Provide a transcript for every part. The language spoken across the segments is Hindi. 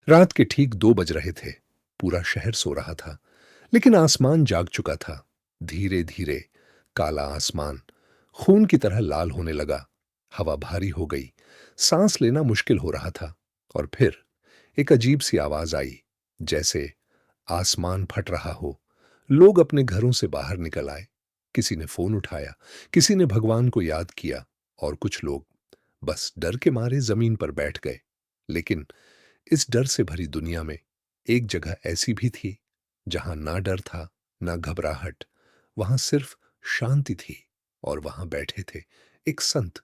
रात के ठीक 2 बज रहे थे। पूरा शहर सो रहा था, लेकिन आसमान जाग चुका था। धीरे-धीरे काला आसमान खून की तरह लाल होने लगा। हवा भारी हो गई, सांस लेना मुश्किल हो रहा था। और फिर एक अजीब सी आवाज आई, जैसे आसमान फट रहा हो। लोग अपने घरों से बाहर निकल आए। किसी ने फोन उठाया, किसी ने भगवान को याद किया, और कुछ लोग बस डर के मारे जमीन पर बैठ गए। लेकिन इस डर से भरी दुनिया में एक जगह ऐसी भी थी जहां ना डर था, ना घबराहट। वहां सिर्फ शांति थी। और वहां बैठे थे एक संत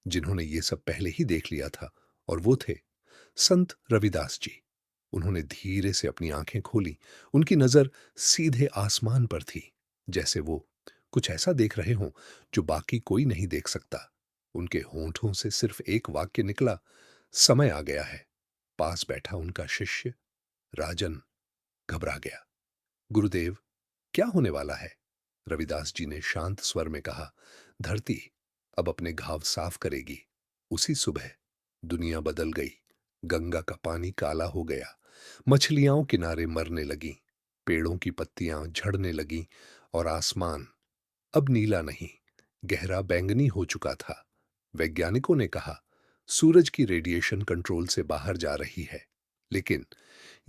जिन्होंने ये सब पहले ही देख लिया था। और वो थे संत रविदास जी। उन्होंने धीरे से अपनी आंखें खोली। उनकी नजर सीधे आसमान पर थी, जैसे वो कुछ ऐसा देख रहे हों जो बाकी कोई नहीं देख सकता। उनके होंठों से सिर्फ एक वाक्य निकला, समय आ गया है। पास बैठा उनका शिष्य राजन घबरा गया। गुरुदेव, क्या होने वाला है? रविदास जी ने शांत स्वर में कहा, धरती अब अपने घाव साफ करेगी। उसी सुबह दुनिया बदल गई। गंगा का पानी काला हो गया, मछलियां किनारे मरने लगीं, पेड़ों की पत्तियां झड़ने लगीं, और आसमान अब नीला नहीं, गहरा बैंगनी हो चुका था। वैज्ञानिकों ने कहा, सूरज की रेडिएशन कंट्रोल से बाहर जा रही है। लेकिन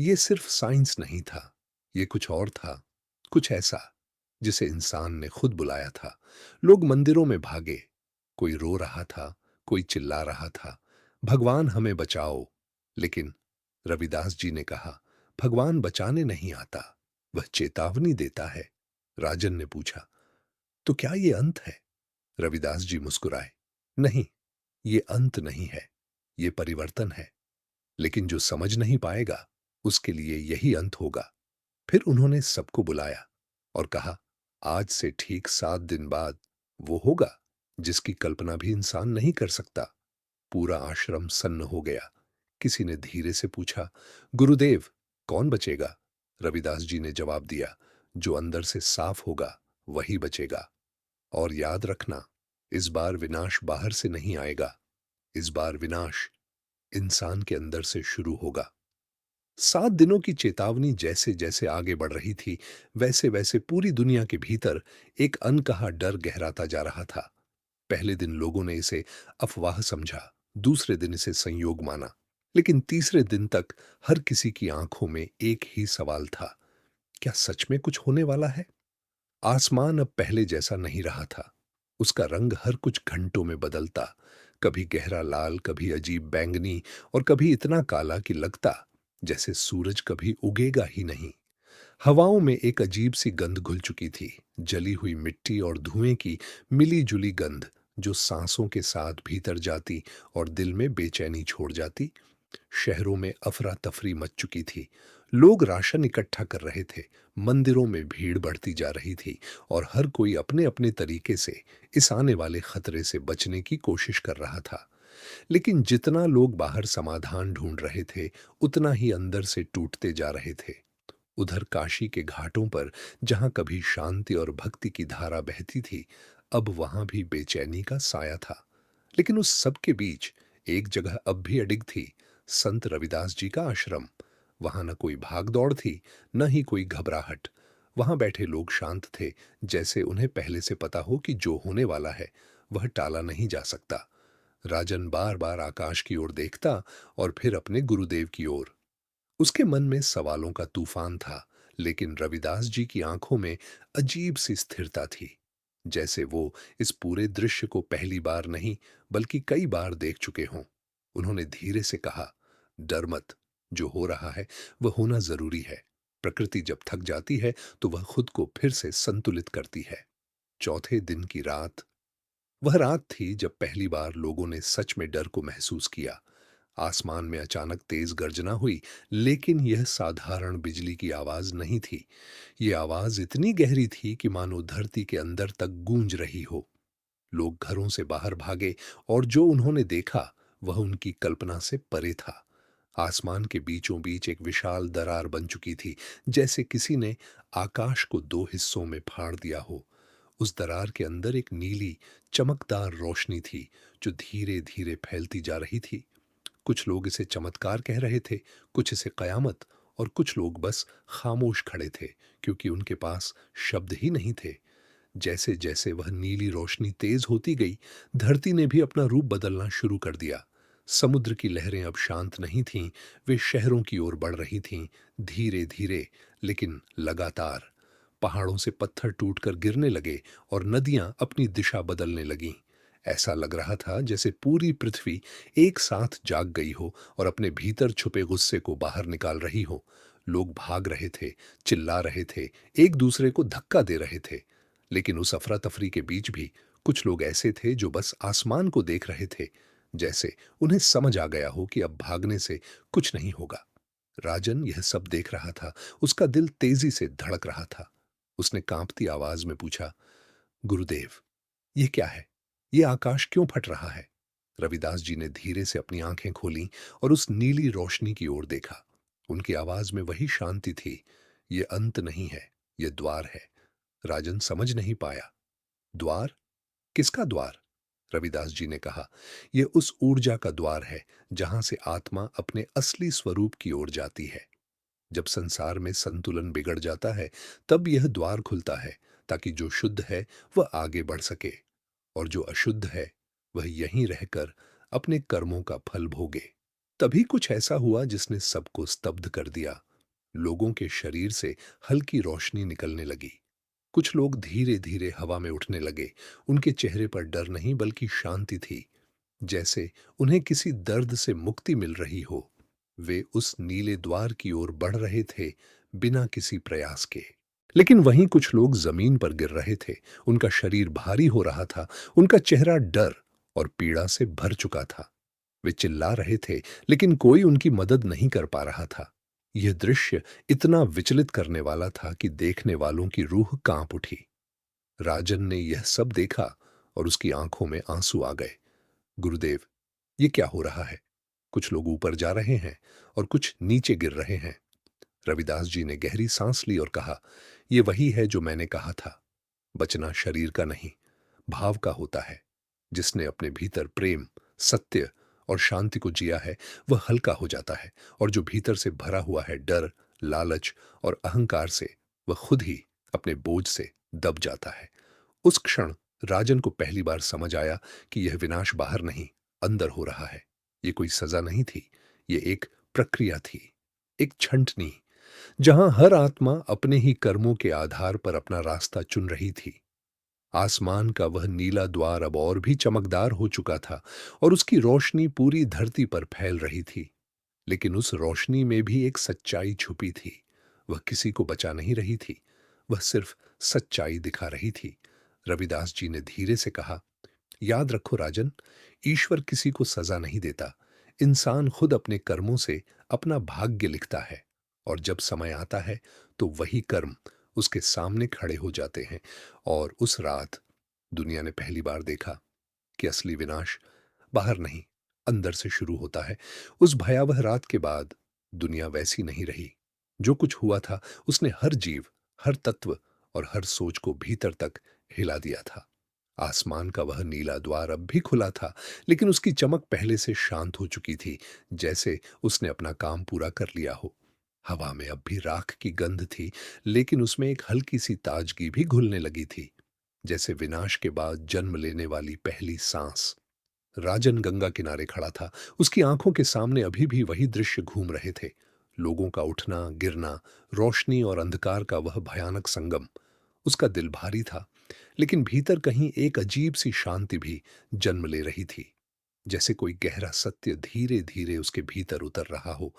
ये सिर्फ साइंस नहीं था, ये कुछ और था। कुछ ऐसा जिसे इंसान ने खुद बुलाया था। लोग मंदिरों में भागे, कोई रो रहा था, कोई चिल्ला रहा था, भगवान हमें बचाओ। लेकिन रविदास जी ने कहा, भगवान बचाने नहीं आता, वह चेतावनी देता है। राजन ने पूछा, तो क्या ये अंत है? रविदास जी मुस्कुराए, नहीं, ये अंत नहीं है, ये परिवर्तन है। लेकिन जो समझ नहीं पाएगा, उसके लिए यही अंत होगा। फिर उन्होंने सबको बुलाया और कहा, आज से ठीक 7 दिन बाद वो होगा जिसकी कल्पना भी इंसान नहीं कर सकता। पूरा आश्रम सन्न हो गया। किसी ने धीरे से पूछा, गुरुदेव, कौन बचेगा? रविदास जी ने जवाब दिया, जो अंदर से साफ होगा वही बचेगा। और याद रखना, इस बार विनाश बाहर से नहीं आएगा, इस बार विनाश इंसान के अंदर से शुरू होगा। 7 दिनों की चेतावनी जैसे जैसे आगे बढ़ रही थी, वैसे वैसे पूरी दुनिया के भीतर एक अनकहा डर गहराता जा रहा था। पहले दिन लोगों ने इसे अफवाह समझा, दूसरे दिन इसे संयोग माना, लेकिन तीसरे दिन तक हर किसी की आंखों में एक ही सवाल था, क्या सच में कुछ होने वाला है? आसमान अब पहले जैसा नहीं रहा था। उसका रंग हर कुछ घंटों में बदलता, कभी गहरा लाल, कभी अजीब बैंगनी, और कभी इतना काला कि लगता जैसे सूरज कभी उगेगा ही नहीं। हवाओं में एक अजीब सी गंध घुल चुकी थी, जली हुई मिट्टी और धुएं की मिली जुली गंध, जो सांसों के साथ भीतर जाती और दिल में बेचैनी छोड़ जाती। शहरों में अफरा तफरी मच चुकी थी। लोग राशन इकट्ठा कर रहे थे, मंदिरों में भीड़ बढ़ती जा रही थी, और हर कोई अपने अपने तरीके से इस आने वाले खतरे से बचने की कोशिश कर रहा था। लेकिन जितना लोग बाहर समाधान ढूंढ रहे थे, उतना ही अंदर से टूटते जा रहे थे। उधर काशी के घाटों पर, जहां कभी शांति और भक्ति की धारा बहती थी, अब वहां भी बेचैनी का साया था। लेकिन उस सब के बीच एक जगह अब भी अडिग थी, संत रविदास जी का आश्रम। वहां न कोई भाग दौड़ थी, न ही कोई घबराहट। वहां बैठे लोग शांत थे, जैसे उन्हें पहले से पता हो कि जो होने वाला है वह टाला नहीं जा सकता। राजन बार बार आकाश की ओर देखता, और फिर अपने गुरुदेव की ओर। उसके मन में सवालों का तूफान था, लेकिन रविदास जी की आंखों में अजीब सी स्थिरता थी, जैसे वो इस पूरे दृश्य को पहली बार नहीं, बल्कि कई बार देख चुके हों। उन्होंने धीरे से कहा, डर मत, जो हो रहा है वह होना जरूरी है। प्रकृति जब थक जाती है तो वह खुद को फिर से संतुलित करती है। चौथे दिन की रात, वह रात थी जब पहली बार लोगों ने सच में डर को महसूस किया। आसमान में अचानक तेज गर्जना हुई, लेकिन यह साधारण बिजली की आवाज नहीं थी। यह आवाज इतनी गहरी थी कि मानो धरती के अंदर तक गूंज रही हो। लोग घरों से बाहर भागे, और जो उन्होंने देखा वह उनकी कल्पना से परे था। आसमान के बीचों बीच एक विशाल दरार बन चुकी थी, जैसे किसी ने आकाश को दो हिस्सों में फाड़ दिया हो। उस दरार के अंदर एक नीली चमकदार रोशनी थी, जो धीरे धीरे फैलती जा रही थी। कुछ लोग इसे चमत्कार कह रहे थे, कुछ इसे कयामत, और कुछ लोग बस खामोश खड़े थे, क्योंकि उनके पास शब्द ही नहीं थे। जैसे जैसे वह नीली रोशनी तेज होती गई, धरती ने भी अपना रूप बदलना शुरू कर दिया। समुद्र की लहरें अब शांत नहीं थीं, वे शहरों की ओर बढ़ रही थीं, धीरे धीरे लेकिन लगातार। पहाड़ों से पत्थर टूटकर गिरने लगे और नदियां अपनी दिशा बदलने लगीं। ऐसा लग रहा था जैसे पूरी पृथ्वी एक साथ जाग गई हो और अपने भीतर छुपे गुस्से को बाहर निकाल रही हो। लोग भाग रहे थे, चिल्ला रहे थे, एक दूसरे को धक्का दे रहे थे। लेकिन उस अफरा तफरी के बीच भी कुछ लोग ऐसे थे जो बस आसमान को देख रहे थे, जैसे उन्हें समझ आ गया हो कि अब भागने से कुछ नहीं होगा। राजन यह सब देख रहा था। उसका दिल तेजी से धड़क रहा था। उसने कांपती आवाज में पूछा, गुरुदेव, ये क्या है? ये आकाश क्यों फट रहा है? रविदास जी ने धीरे से अपनी आंखें खोलीं और उस नीली रोशनी की ओर देखा। उनकी आवाज में वही शांति थी। ये अंत नहीं है, ये द्वार है। राजन समझ नहीं पाया। द्वार? किसका द्वार? रविदास जी ने कहा, यह उस ऊर्जा का द्वार है जहां से आत्मा अपने असली स्वरूप की ओर जाती है। जब संसार में संतुलन बिगड़ जाता है, तब यह द्वार खुलता है, ताकि जो शुद्ध है वह आगे बढ़ सके, और जो अशुद्ध है वह यहीं रहकर अपने कर्मों का फल भोगे। तभी कुछ ऐसा हुआ जिसने सबको स्तब्ध कर दिया। लोगों के शरीर से हल्की रोशनी निकलने लगी। कुछ लोग धीरे धीरे हवा में उठने लगे। उनके चेहरे पर डर नहीं बल्कि शांति थी, जैसे उन्हें किसी दर्द से मुक्ति मिल रही हो। वे उस नीले द्वार की ओर बढ़ रहे थे, बिना किसी प्रयास के। लेकिन वहीं कुछ लोग जमीन पर गिर रहे थे। उनका शरीर भारी हो रहा था, उनका चेहरा डर और पीड़ा से भर चुका था। वे चिल्ला रहे थे, लेकिन कोई उनकी मदद नहीं कर पा रहा था। यह दृश्य इतना विचलित करने वाला था कि देखने वालों की रूह कांप उठी। राजन ने यह सब देखा और उसकी आंखों में आंसू आ गए। गुरुदेव, ये क्या हो रहा है? कुछ लोग ऊपर जा रहे हैं और कुछ नीचे गिर रहे हैं। रविदास जी ने गहरी सांस ली और कहा, यह वही है जो मैंने कहा था। बचना शरीर का नहीं, भाव का होता है। जिसने अपने भीतर प्रेम, सत्य और शांति को जिया है, वह हल्का हो जाता है, और जो भीतर से भरा हुआ है डर, लालच और अहंकार से, वह खुद ही अपने बोझ से दब जाता है। उस क्षण राजन को पहली बार समझ आया कि यह विनाश बाहर नहीं, अंदर हो रहा है। यह कोई सजा नहीं थी, यह एक प्रक्रिया थी, एक छंटनी, जहां हर आत्मा अपने ही कर्मों के आधार पर अपना रास्ता चुन रही थी। आसमान का वह नीला द्वार अब और भी चमकदार हो चुका था, और उसकी रोशनी पूरी धरती पर फैल रही थी। लेकिन उस रोशनी में भी एक सच्चाई छुपी थी। वह किसी को बचा नहीं रही थी, वह सिर्फ सच्चाई दिखा रही थी। रविदास जी ने धीरे से कहा, याद रखो राजन, ईश्वर किसी को सजा नहीं देता। इंसान खुद अपने कर्मों से अपना भाग्य लिखता है, और जब समय आता है तो वही कर्म उसके सामने खड़े हो जाते हैं। और उस रात दुनिया ने पहली बार देखा कि असली विनाश बाहर नहीं, अंदर से शुरू होता है। उस भयावह रात के बाद दुनिया वैसी नहीं रही। जो कुछ हुआ था उसने हर जीव, हर तत्व और हर सोच को भीतर तक हिला दिया था। आसमान का वह नीला द्वार अब भी खुला था, लेकिन उसकी चमक पहले से शांत हो चुकी थी, जैसे उसने अपना काम पूरा कर लिया हो। हवा में अब भी राख की गंध थी, लेकिन उसमें एक हल्की सी ताजगी भी घुलने लगी थी, जैसे विनाश के बाद जन्म लेने वाली पहली सांस। राजन गंगा किनारे खड़ा था। उसकी आंखों के सामने अभी भी वही दृश्य घूम रहे थे। लोगों का उठना, गिरना, रोशनी और अंधकार का वह भयानक संगम। उसका दिल भारी था, लेकिन भीतर कहीं एक अजीब सी शांति भी जन्म ले रही थी, जैसे कोई गहरा सत्य धीरे धीरे उसके भीतर उतर रहा हो।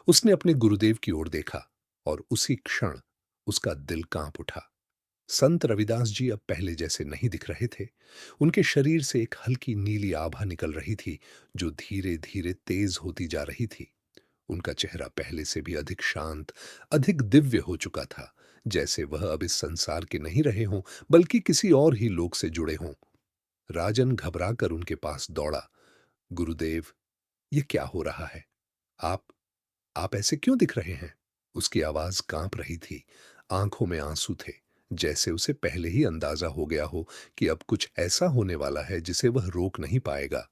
उसने अपने गुरुदेव की ओर देखा, और उसी क्षण उसका दिल कांप उठा। संत रविदास जी अब पहले जैसे नहीं दिख रहे थे। उनके शरीर से एक हल्की नीली आभा निकल रही थी, जो धीरे धीरे तेज होती जा रही थी। उनका चेहरा पहले से भी अधिक शांत, अधिक दिव्य हो चुका था, जैसे वह अब इस संसार के नहीं रहे हों, बल्कि किसी और ही लोक से जुड़े हों। राजन घबराकर उनके पास दौड़ा। गुरुदेव, ये क्या हो रहा है? आप आप ऐसे क्यों दिख रहे हैं? उसकी आवाज कांप रही थी, आंखों में आंसू थे, जैसे उसे पहले ही अंदाजा हो गया हो कि अब कुछ ऐसा होने वाला है जिसे वह रोक नहीं पाएगा।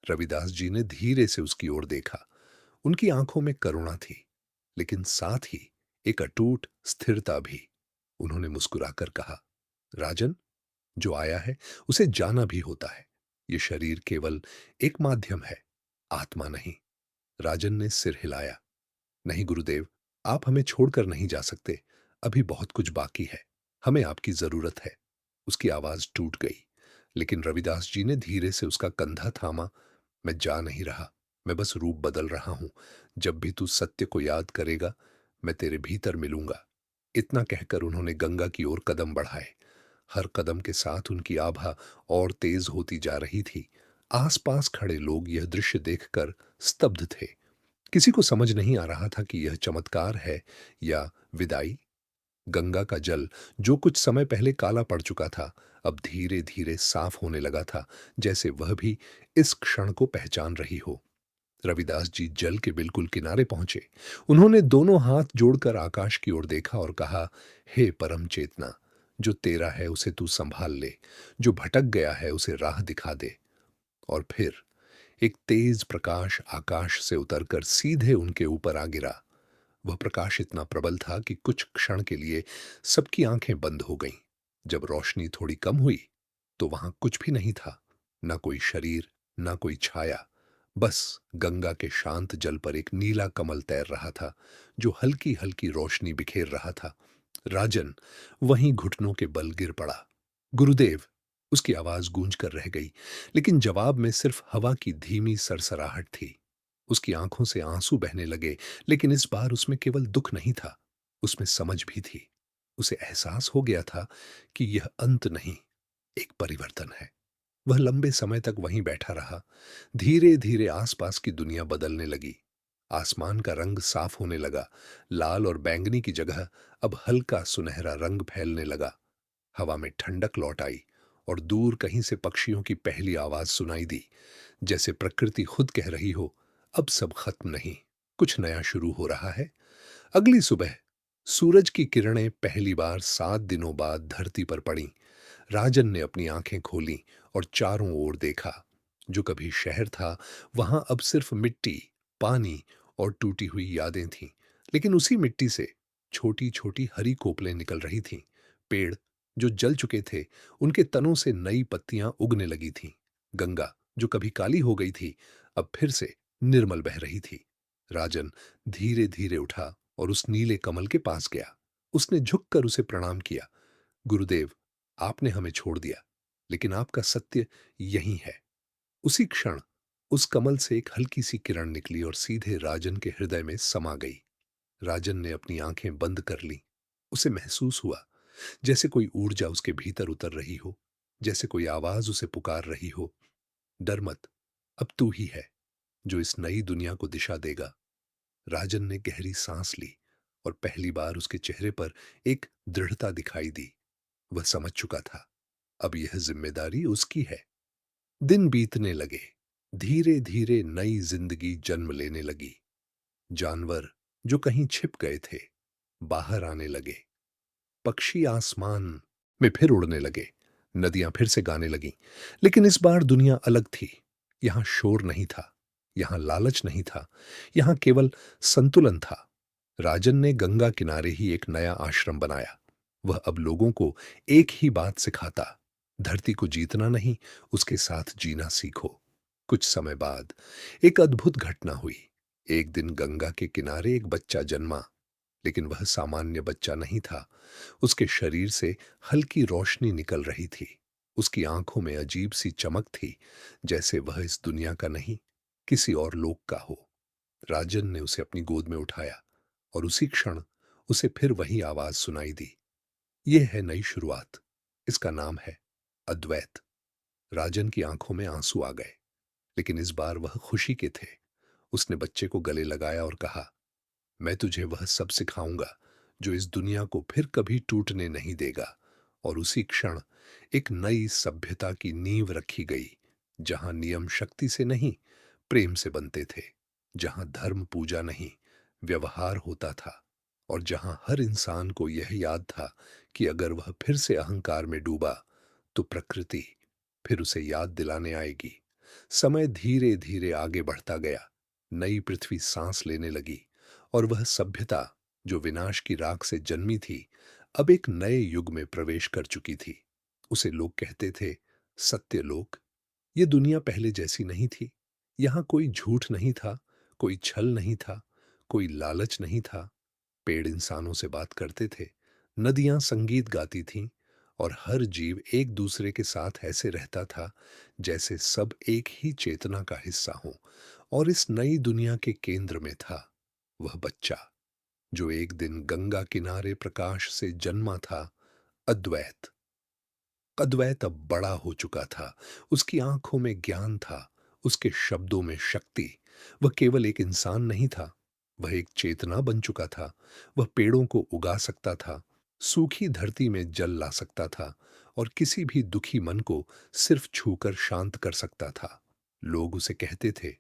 रविदास जी ने धीरे से उसकी ओर देखा। उनकी आंखों में करुणा थी, लेकिन साथ ही एक अटूट स्थिरता भी। उन्होंने मुस्कुराकर कहा, राजन, जो आया है उसे जाना भी होता है। ये शरीर केवल एक माध्यम है, आत्मा नहीं। राजन ने सिर हिलाया। नहीं गुरुदेव, आप हमें छोड़कर नहीं जा सकते। अभी बहुत कुछ बाकी है। हमें आपकी जरूरत है। उसकी आवाज टूट गई, लेकिन रविदास जी ने धीरे से उसका कंधा थामा। मैं जा नहीं रहा, मैं बस रूप बदल रहा हूं। जब भी तू सत्य को याद करेगा, मैं तेरे भीतर मिलूंगा। इतना कहकर उन्होंने गंगा की ओर कदम बढ़ाए। हर कदम के साथ उनकी आभा और तेज होती जा रही थी। आसपास खड़े लोग यह दृश्य देखकर स्तब्ध थे। किसी को समझ नहीं आ रहा था कि यह चमत्कार है या विदाई। गंगा का जल, जो कुछ समय पहले काला पड़ चुका था, अब धीरे धीरे साफ होने लगा था, जैसे वह भी इस क्षण को पहचान रही हो। रविदास जी जल के बिल्कुल किनारे पहुंचे। उन्होंने दोनों हाथ जोड़कर आकाश की ओर देखा और कहा, हे परम चेतना, जो तेरा है उसे तू संभाल ले, जो भटक गया है उसे राह दिखा दे। और फिर एक तेज प्रकाश आकाश से उतरकर सीधे उनके ऊपर आ गिरा। वह प्रकाश इतना प्रबल था कि कुछ क्षण के लिए सबकी आंखें बंद हो गईं। जब रोशनी थोड़ी कम हुई, तो वहां कुछ भी नहीं था। ना कोई शरीर, ना कोई छाया। बस गंगा के शांत जल पर एक नीला कमल तैर रहा था, जो हल्की हल्की रोशनी बिखेर रहा था। राजन वहीं घुटनों के बल गिर पड़ा। गुरुदेव, उसकी आवाज गूंज कर रह गई, लेकिन जवाब में सिर्फ हवा की धीमी सरसराहट थी। उसकी आंखों से आंसू बहने लगे, लेकिन इस बार उसमें केवल दुख नहीं था, उसमें समझ भी थी। उसे एहसास हो गया था कि यह अंत नहीं, एक परिवर्तन है। वह लंबे समय तक वहीं बैठा रहा। धीरे धीरे आसपास की दुनिया बदलने लगी। आसमान का रंग साफ होने लगा। लाल और बैंगनी की जगह अब हल्का सुनहरा रंग फैलने लगा। हवा में ठंडक लौट आई और दूर कहीं से पक्षियों की पहली आवाज सुनाई दी, जैसे प्रकृति खुद कह रही हो, अब सब खत्म नहीं, कुछ नया शुरू हो रहा है। अगली सुबह सूरज की किरणें पहली बार 7 दिनों बाद धरती पर पड़ी। राजन ने अपनी आंखें खोलीं और चारों ओर देखा। जो कभी शहर था, वहां अब सिर्फ मिट्टी, पानी और टूटी हुई यादें थीं। लेकिन उसी मिट्टी से छोटी छोटी हरी कोपलें निकल रही थीं। पेड़ जो जल चुके थे, उनके तनों से नई पत्तियां उगने लगी थीं। गंगा जो कभी काली हो गई थी, अब फिर से निर्मल बह रही थी। राजन धीरे धीरे उठा और उस नीले कमल के पास गया। उसने झुककर उसे प्रणाम किया। गुरुदेव, आपने हमें छोड़ दिया, लेकिन आपका सत्य यही है। उसी क्षण उस कमल से एक हल्की सी किरण निकली और सीधे राजन के हृदय में समा गई। राजन ने अपनी आंखें बंद कर ली। उसे महसूस हुआ जैसे कोई ऊर्जा उसके भीतर उतर रही हो, जैसे कोई आवाज उसे पुकार रही हो, डर मत, अब तू ही है जो इस नई दुनिया को दिशा देगा। राजन ने गहरी सांस ली और पहली बार उसके चेहरे पर एक दृढ़ता दिखाई दी। वह समझ चुका था, अब यह जिम्मेदारी उसकी है। दिन बीतने लगे। धीरे धीरे नई जिंदगी जन्म लेने लगी। जानवर जो कहीं छिप गए थे, बाहर आने लगे। पक्षी आसमान में फिर उड़ने लगे। नदियां फिर से गाने लगीं। लेकिन इस बार दुनिया अलग थी। यहां शोर नहीं था, यहां लालच नहीं था, यहां केवल संतुलन था। राजन ने गंगा किनारे ही एक नया आश्रम बनाया। वह अब लोगों को एक ही बात सिखाता, धरती को जीतना नहीं, उसके साथ जीना सीखो। कुछ समय बाद एक अद्भुत घटना हुई। एक दिन गंगा के किनारे एक बच्चा जन्मा, लेकिन वह सामान्य बच्चा नहीं था। उसके शरीर से हल्की रोशनी निकल रही थी। उसकी आंखों में अजीब सी चमक थी, जैसे वह इस दुनिया का नहीं, किसी और लोक का हो। राजन ने उसे अपनी गोद में उठाया और उसी क्षण उसे फिर वही आवाज सुनाई दी। यह है नई शुरुआत। इसका नाम है अद्वैत। राजन की आंखों में आंसू आ गए, लेकिन इस बार वह खुशी के थे। उसने बच्चे को गले लगाया और कहा, मैं तुझे वह सब सिखाऊंगा जो इस दुनिया को फिर कभी टूटने नहीं देगा। और उसी क्षण एक नई सभ्यता की नींव रखी गई, जहां नियम शक्ति से नहीं, प्रेम से बनते थे, जहां धर्म पूजा नहीं, व्यवहार होता था, और जहां हर इंसान को यह याद था कि अगर वह फिर से अहंकार में डूबा, तो प्रकृति फिर उसे याद दिलाने आएगी। समय धीरे धीरे आगे बढ़ता गया। नई पृथ्वी सांस लेने लगी और वह सभ्यता जो विनाश की राख से जन्मी थी, अब एक नए युग में प्रवेश कर चुकी थी। उसे लोग कहते थे, सत्यलोक। ये दुनिया पहले जैसी नहीं थी। यहाँ कोई झूठ नहीं था, कोई छल नहीं था, कोई लालच नहीं था। पेड़ इंसानों से बात करते थे, नदियां संगीत गाती थीं और हर जीव एक दूसरे के साथ ऐसे रहता था जैसे सब एक ही चेतना का हिस्सा हो। और इस नई दुनिया के केंद्र में था वह बच्चा जो एक दिन गंगा किनारे प्रकाश से जन्मा था, अद्वैत। अद्वैत अब बड़ा हो चुका था। उसकी आंखों में ज्ञान था, उसके शब्दों में शक्ति। वह केवल एक इंसान नहीं था, वह एक चेतना बन चुका था। वह पेड़ों को उगा सकता था, सूखी धरती में जल ला सकता था और किसी भी दुखी मन को सिर्फ छूकर शांत कर सकता था। लोग उसे कहते थे,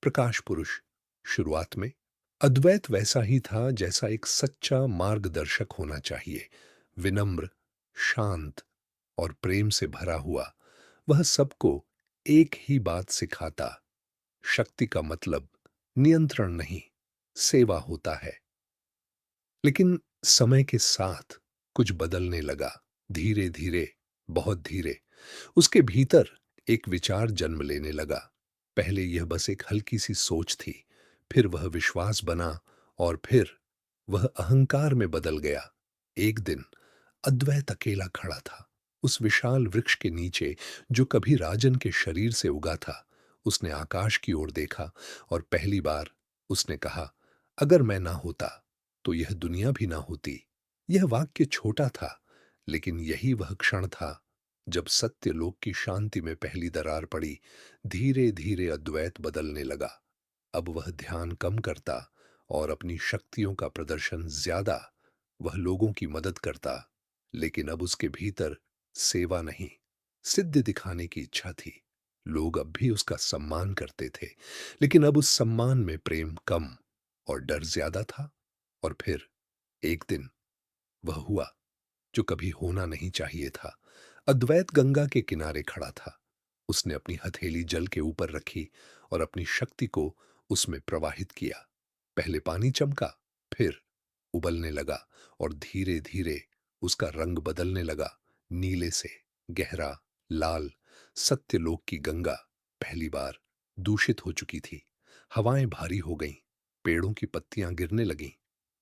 प्रकाश पुरुष। शुरुआत में अद्वैत वैसा ही था जैसा एक सच्चा मार्गदर्शक होना चाहिए, विनम्र, शांत और प्रेम से भरा हुआ। वह सबको एक ही बात सिखाता, शक्ति का मतलब नियंत्रण नहीं, सेवा होता है। लेकिन समय के साथ कुछ बदलने लगा। धीरे धीरे, बहुत धीरे, उसके भीतर एक विचार जन्म लेने लगा। पहले यह बस एक हल्की सी सोच थी, फिर वह विश्वास बना और फिर वह अहंकार में बदल गया। एक दिन अद्वैत अकेला खड़ा था उस विशाल वृक्ष के नीचे जो कभी राजन के शरीर से उगा था। उसने आकाश की ओर देखा और पहली बार उसने कहा, अगर मैं ना होता तो यह दुनिया भी ना होती। यह वाक्य छोटा था, लेकिन यही वह क्षण था जब सत्यलोक की शांति में पहली दरार पड़ी। धीरे धीरे अद्वैत बदलने लगा। अब वह ध्यान कम करता और अपनी शक्तियों का प्रदर्शन ज्यादा। वह लोगों की मदद करता, लेकिन अब उसके भीतर सेवा नहीं, सिद्ध दिखाने की इच्छा थी। लोग अब भी उसका सम्मान करते थे, लेकिन अब उस सम्मान में प्रेम कम और डर ज्यादा था। और फिर एक दिन वह हुआ जो कभी होना नहीं चाहिए था। अद्वैत गंगा के किनारे खड़ा था। उसने अपनी हथेली जल के ऊपर रखी और अपनी शक्ति को उसमें प्रवाहित किया। पहले पानी चमका, फिर उबलने लगा और धीरे धीरे उसका रंग बदलने लगा, नीले से गहरा लाल। सत्यलोक की गंगा पहली बार दूषित हो चुकी थी। हवाएं भारी हो गईं, पेड़ों की पत्तियां गिरने लगीं,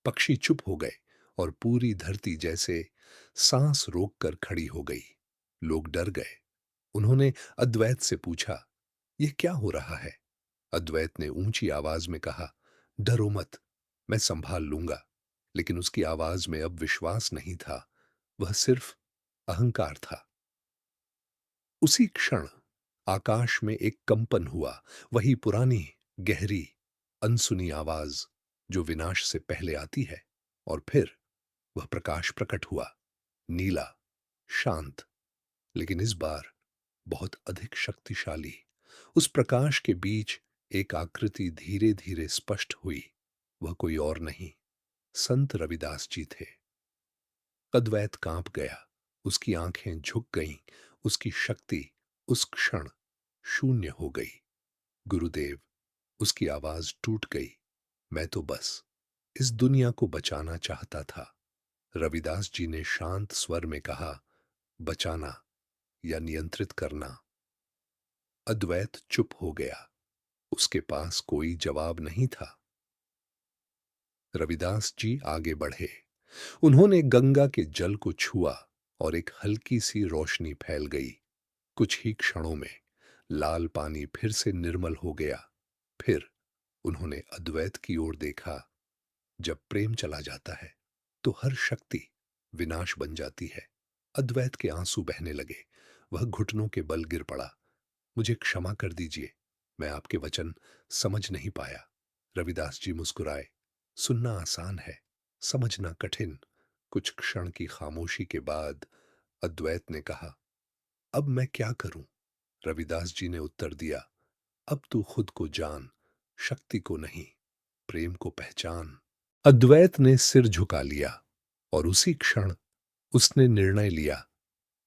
पक्षी चुप हो गए और पूरी धरती जैसे सांस रोककर खड़ी हो गई। लोग डर गए। उन्होंने अद्वैत से पूछा, यह क्या हो रहा है? अद्वैत ने ऊंची आवाज में कहा, डरो मत, मैं संभाल लूंगा। लेकिन उसकी आवाज में अब विश्वास नहीं था, वह सिर्फ अहंकार था। उसी क्षण आकाश में एक कंपन हुआ, वही पुरानी, गहरी, अनसुनी आवाज जो विनाश से पहले आती है। और फिर वह प्रकाश प्रकट हुआ, नीला, शांत, लेकिन इस बार बहुत अधिक शक्तिशाली। उस प्रकाश के बीच एक आकृति धीरे धीरे स्पष्ट हुई। वह कोई और नहीं, संत रविदास जी थे। अद्वैत कांप गया, उसकी आंखें झुक गईं, उसकी शक्ति उस क्षण शून्य हो गई। गुरुदेव, उसकी आवाज टूट गई, मैं तो बस इस दुनिया को बचाना चाहता था। रविदास जी ने शांत स्वर में कहा, बचाना या नियंत्रित करना? अद्वैत चुप हो गया। उसके पास कोई जवाब नहीं था। रविदास जी आगे बढ़े। उन्होंने गंगा के जल को छुआ और एक हल्की सी रोशनी फैल गई। कुछ ही क्षणों में लाल पानी फिर से निर्मल हो गया। फिर उन्होंने अद्वैत की ओर देखा। जब प्रेम चला जाता है तो हर शक्ति विनाश बन जाती है। अद्वैत के आंसू बहने लगे। वह घुटनों के बल गिर पड़ा। मुझे क्षमा कर दीजिए, मैं आपके वचन समझ नहीं पाया। रविदास जी मुस्कुराए। सुनना आसान है, समझना कठिन। कुछ क्षण की खामोशी के बाद अद्वैत ने कहा, अब मैं क्या करूं? रविदास जी ने उत्तर दिया, अब तू खुद को जान, शक्ति को नहीं, प्रेम को पहचान। अद्वैत ने सिर झुका लिया और उसी क्षण उसने निर्णय लिया,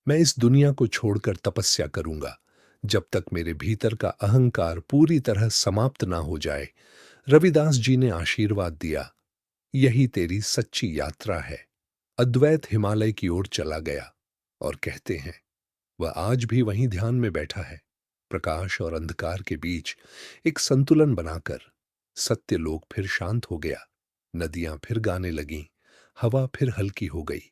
मैं इस दुनिया को छोड़कर तपस्या करूंगा। जब तक मेरे भीतर का अहंकार पूरी तरह समाप्त ना हो जाए, रविदास जी ने आशीर्वाद दिया, यही तेरी सच्ची यात्रा है। अद्वैत हिमालय की ओर चला गया और कहते हैं वह आज भी वहीं ध्यान में बैठा है, प्रकाश और अंधकार के बीच एक संतुलन बनाकर। सत्य लोक फिर शांत हो गया, नदियां फिर गाने लगीं, हवा फिर हल्की हो गई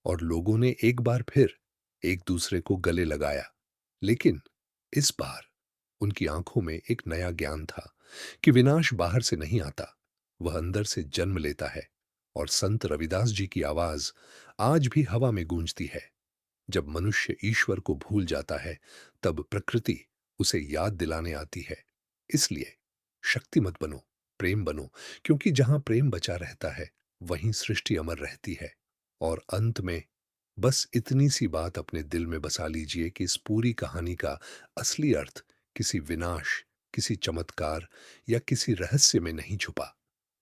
और लोगों ने एक बार फिर एक दूसरे को गले लगाया। लेकिन इस बार उनकी आंखों में एक नया ज्ञान था कि विनाश बाहर से नहीं आता, वह अंदर से जन्म लेता है। और संत रविदास जी की आवाज आज भी हवा में गूंजती है। जब मनुष्य ईश्वर को भूल जाता है, तब प्रकृति उसे याद दिलाने आती है। इसलिए शक्तिमत बनो, प्रेम बनो, क्योंकि जहां प्रेम बचा रहता है, वहीं सृष्टि अमर रहती है। और अंत में बस इतनी सी बात अपने दिल में बसा लीजिए कि इस पूरी कहानी का असली अर्थ किसी विनाश, किसी चमत्कार या किसी रहस्य में नहीं छुपा,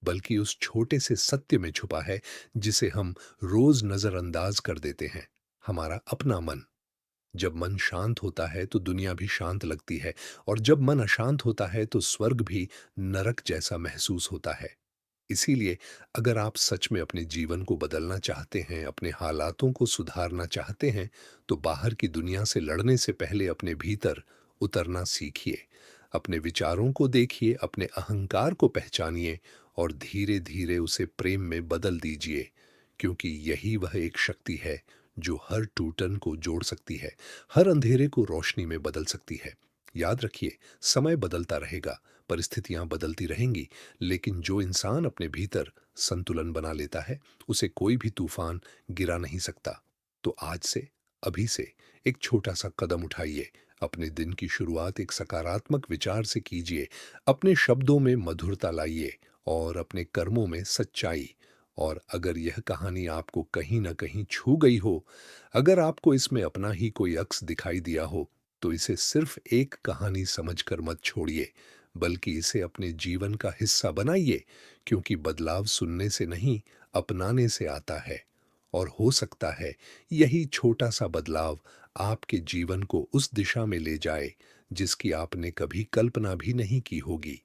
बल्कि उस छोटे से सत्य में छुपा है जिसे हम रोज नजरअंदाज कर देते हैं, हमारा अपना मन। जब मन शांत होता है तो दुनिया भी शांत लगती है, और जब मन अशांत होता है तो स्वर्ग भी नरक जैसा महसूस होता है। इसीलिए अगर आप सच में अपने जीवन को बदलना चाहते हैं, अपने हालातों को सुधारना चाहते हैं, तो बाहर की दुनिया से लड़ने से पहले अपने भीतर उतरना सीखिए। अपने विचारों को देखिए, अपने अहंकार को पहचानिए और धीरे धीरे उसे प्रेम में बदल दीजिए, क्योंकि यही वह एक शक्ति है जो हर टूटन को जोड़ सकती है, हर अंधेरे को रोशनी में बदल सकती है। याद रखिए, समय बदलता रहेगा, परिस्थितियां बदलती रहेंगी, लेकिन जो इंसान अपने भीतर संतुलन बना लेता है, उसे कोई भी तूफान गिरा नहीं सकता। तो आज से, अभी से एक छोटा सा कदम उठाइए। अपने दिन की शुरुआत एक सकारात्मक विचार से कीजिए, अपने शब्दों में मधुरता लाइए और अपने कर्मों में सच्चाई। और अगर यह कहानी आपको कहीं ना कहीं छू गई हो, अगर आपको इसमें अपना ही कोई अक्स दिखाई दिया हो, तो इसे सिर्फ एक कहानी समझकर मत छोड़िए, बल्कि इसे अपने जीवन का हिस्सा बनाइए, क्योंकि बदलाव सुनने से नहीं, अपनाने से आता है। और हो सकता है यही छोटा सा बदलाव आपके जीवन को उस दिशा में ले जाए जिसकी आपने कभी कल्पना भी नहीं की होगी।